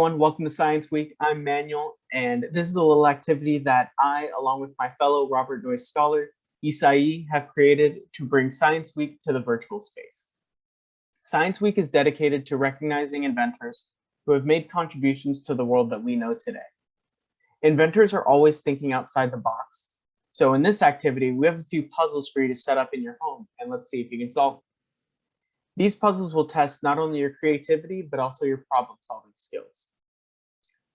everyone, welcome to Science Week. I'm Manuel, and this is a little activity that I, along with my fellow Robert Noyce scholar, Isai, have created to bring Science Week to the virtual space. Science Week is dedicated to recognizing inventors who have made contributions to the world that we know today. Inventors are always thinking outside the box. So in this activity, we have a few puzzles for you to set up in your home, and let's see if you can solve them. These puzzles will test not only your creativity, but also your problem-solving skills.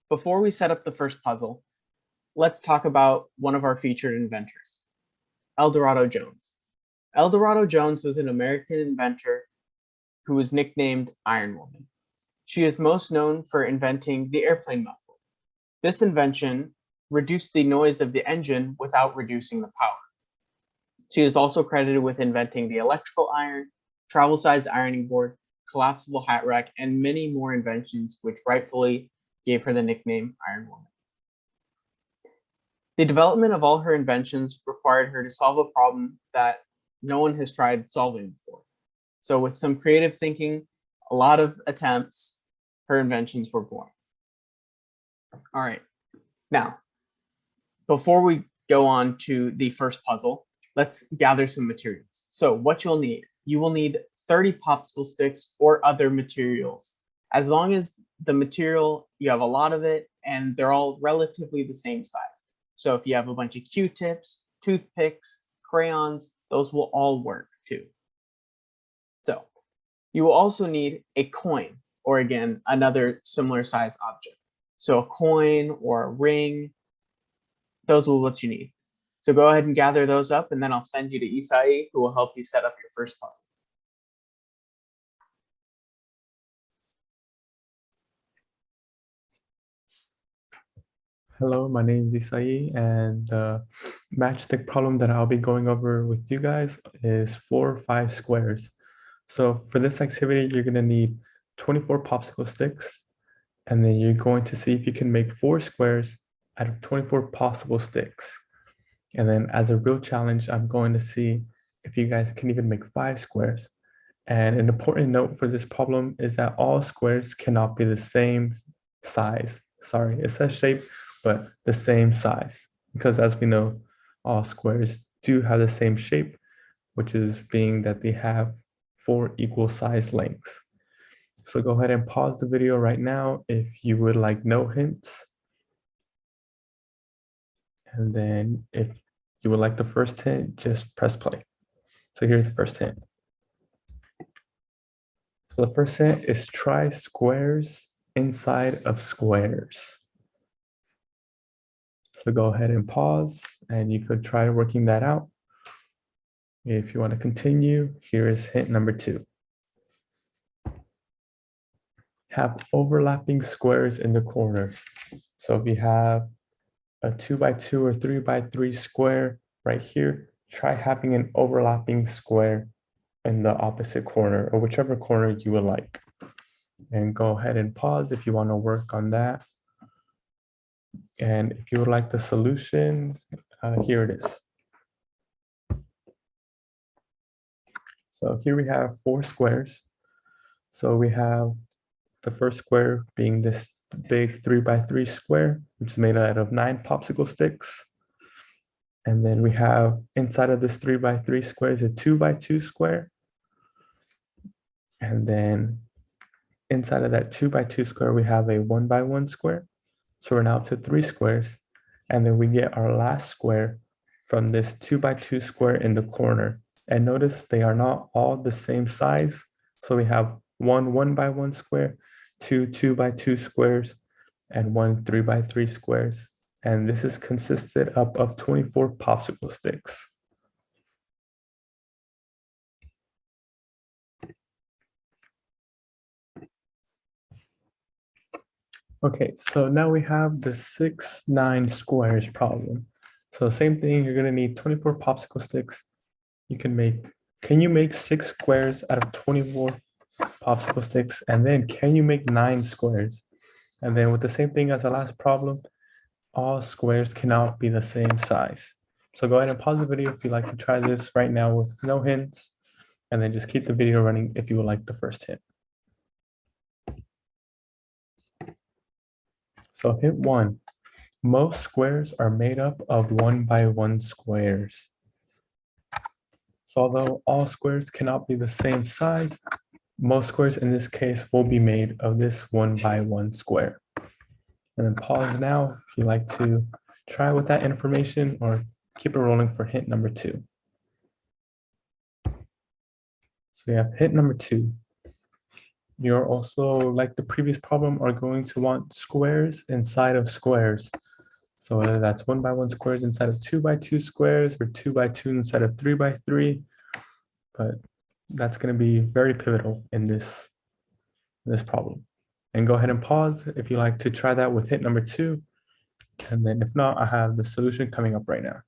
Before we set up the first puzzle, let's talk about one of our featured inventors, Eldorado Jones. Eldorado Jones was an American inventor who was nicknamed Iron Woman. She is most known for inventing the airplane muffler. This invention reduced the noise of the engine without reducing the power. She is also credited with inventing the electrical iron, travel-size ironing board, collapsible hat rack, and many more inventions which rightfully gave her the nickname Iron Woman. The development of all her inventions required her to solve a problem that no one has tried solving before. So with some creative thinking, a lot of attempts, her inventions were born. All right, now, before we go on to the first puzzle, let's gather some materials. So what you'll need, you will need 30 popsicle sticks or other materials. As long as the material, you have a lot of it and they're all relatively the same size. So if you have a bunch of Q-tips, toothpicks, crayons, those will all work too. So you will also need a coin, or again, another similar size object. So a coin or a ring, those are what you need. So go ahead and gather those up, and then I'll send you to Isai, who will help you set up your first puzzle. Hello, my name is Isai, and the matchstick problem that I'll be going over with you guys is 4 or 5 squares. So for this activity, you're going to need 24 popsicle sticks, and then you're going to see if you can make 4 squares out of 24 possible sticks. And then as a real challenge, I'm going to see if you guys can even make 5 squares. And an important note for this problem is that all squares cannot be the same size. Sorry, it says shape, but the same size, because as we know, all squares do have the same shape, which is being that they have 4 equal size lengths. So go ahead and pause the video right now if you would like no hints. And then if you would like the first hint, just press play. So here's the first hint. So the first hint is try squares inside of squares. So go ahead and pause, and you could try working that out. If you want to continue, here is hint number 2. Have overlapping squares in the corners. So if you have a 2x2 or 3x3 square right here, try having an overlapping square in the opposite corner, or whichever corner you would like. And go ahead and pause if you want to work on that. And if you would like the solution, here it is. So here we have 4 squares. So we have the first square being this big 3x3 square, which is made out of 9 popsicle sticks. And then we have inside of this 3x3 square is a 2x2 square. And then inside of that 2x2 square, we have a 1x1 square. So we're now up to 3 squares. And then we get our last square from this 2x2 square in the corner. And notice they are not all the same size. So we have 1 1x1 square, 2 2x2 squares, and 1 3x3 squares. And this is consisted up of 24 popsicle sticks. Okay, so now we have the 6 9 squares problem. So same thing, you're gonna need 24 popsicle sticks. Can you make 6 squares out of 24 popsicle sticks? And then can you make 9 squares? And then with the same thing as the last problem, all squares cannot be the same size. So go ahead and pause the video if you'd like to try this right now with no hints, and then just keep the video running if you would like the first hint. So hint 1. Most squares are made up of 1 by 1 squares. So although all squares cannot be the same size, most squares in this case will be made of this 1 by 1 square. And then pause now if you like to try with that information or keep it rolling for hint number 2. So we have hint number 2. You're also, like the previous problem, are going to want squares inside of squares. So whether that's 1 by 1 squares inside of 2 by 2 squares or 2 by 2 inside of 3 by 3, but that's going to be very pivotal in this problem. And go ahead and pause if you like to try that with hint number 2. And then if not, I have the solution coming up right now.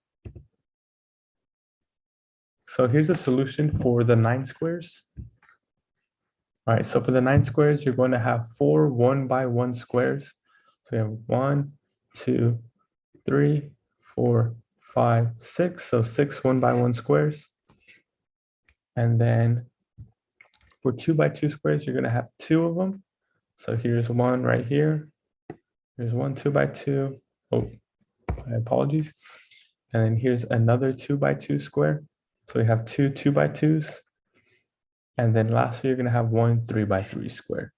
So here's a solution for the 9 squares. All right, so for the 9 squares, you're going to have 4 1 by 1 squares. So you have 1, 2, 3, 4, 5, 6. So 6 1 by 1 squares. And then for 2 by 2 squares, you're going to have 2 of them. So here's one right here. Here's one 2 by 2. Oh, my apologies. And then here's another 2 by 2 square. So we have 2 2 by 2s. And then lastly, you're going to have 1 3 by 3 square.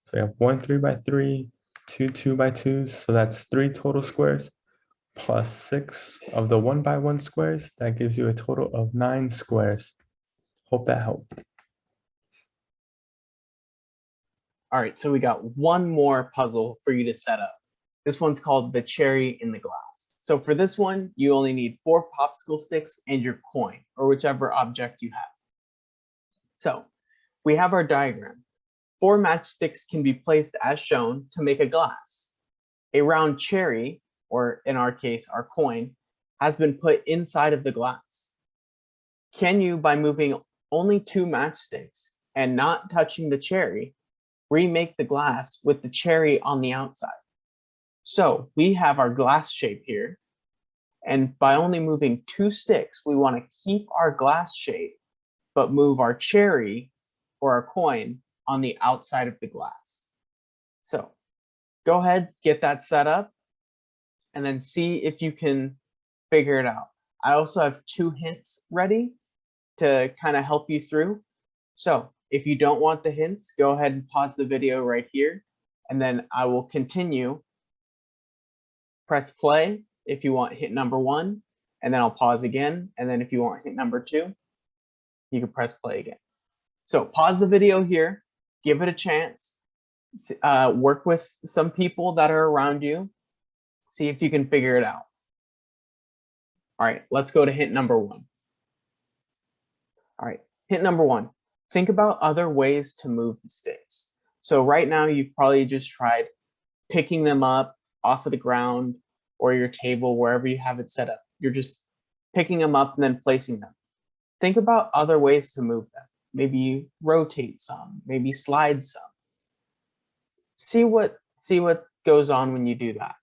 So you have 1 3 by 3, 2 2 by 2s. So that's 3 total squares plus 6 of the 1 by 1 squares. That gives you a total of 9 squares. Hope that helped. All right, so we got one more puzzle for you to set up. This one's called the cherry in the glass. So for this one, you only need 4 popsicle sticks and your coin, or whichever object you have. So we have our diagram. 4 matchsticks can be placed as shown to make a glass. A round cherry, or in our case, our coin, has been put inside of the glass. Can you, by moving only 2 matchsticks and not touching the cherry, remake the glass with the cherry on the outside? So we have our glass shape here, and by only moving 2 sticks, we want to keep our glass shape, but move our cherry or our coin on the outside of the glass. So go ahead, get that set up, and then see if you can figure it out. I also have 2 hints ready to kind of help you through. So if you don't want the hints, go ahead and pause the video right here, and then I will continue. Press play if you want hint number 1, and then I'll pause again, and then if you want hint number 2, you can press play again. So pause the video here, give it a chance, work with some people that are around you, see if you can figure it out. All right, let's go to hint number 1. All right, hint number 1. Think about other ways to move the sticks. So right now you've probably just tried picking them up off of the ground or your table, wherever you have it set up. You're just picking them up and then placing them. Think about other ways to move them. Maybe rotate some, maybe slide some. See what goes on when you do that.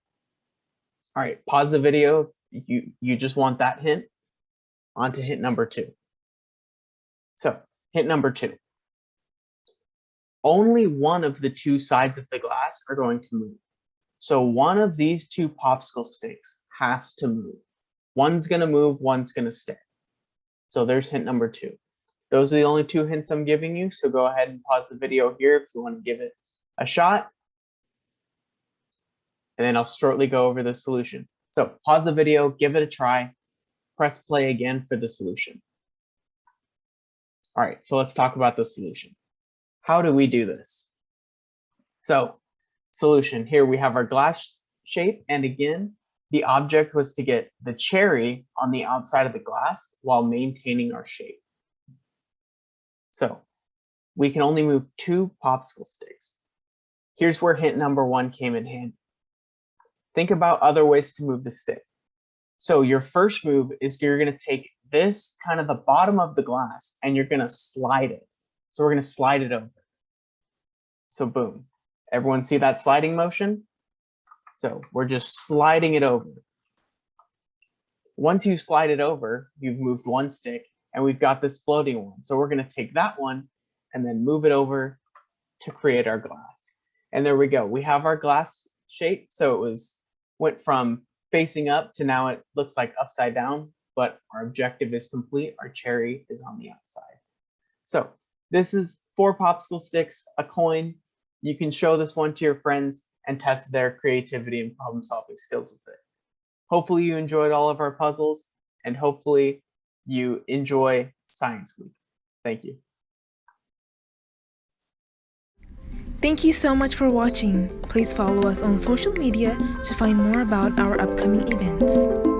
All right, pause the video. You just want that hint. On to hint number 2. So hint number 2. Only one of the 2 sides of the glass are going to move. So one of these 2 popsicle sticks has to move. One's going to move, one's going to stay. So there's hint number 2. Those are the only 2 hints I'm giving you. So go ahead and pause the video here if you want to give it a shot. And then I'll shortly go over the solution. So pause the video, give it a try, press play again for the solution. All right, so let's talk about the solution. How do we do this? So solution, here we have our glass shape, and again, the object was to get the cherry on the outside of the glass while maintaining our shape. So we can only move 2 popsicle sticks. Here's where hint number 1 came in handy. Think about other ways to move the stick. So your first move is you're going to take this kind of the bottom of the glass and you're going to slide it. So we're going to slide it over. So boom. Everyone see that sliding motion? So we're just sliding it over. Once you slide it over, you've moved 1 stick and we've got this floating one. So we're going to take that one and then move it over to create our glass. And there we go. We have our glass shape. So it went from facing up to now it looks like upside down, but our objective is complete. Our cherry is on the outside. So this is 4 popsicle sticks, a coin. You can show this one to your friends and test their creativity and problem solving skills with it. Hopefully you enjoyed all of our puzzles, and hopefully you enjoy Science Week. Thank you. Thank you so much for watching. Please follow us on social media to find more about our upcoming events.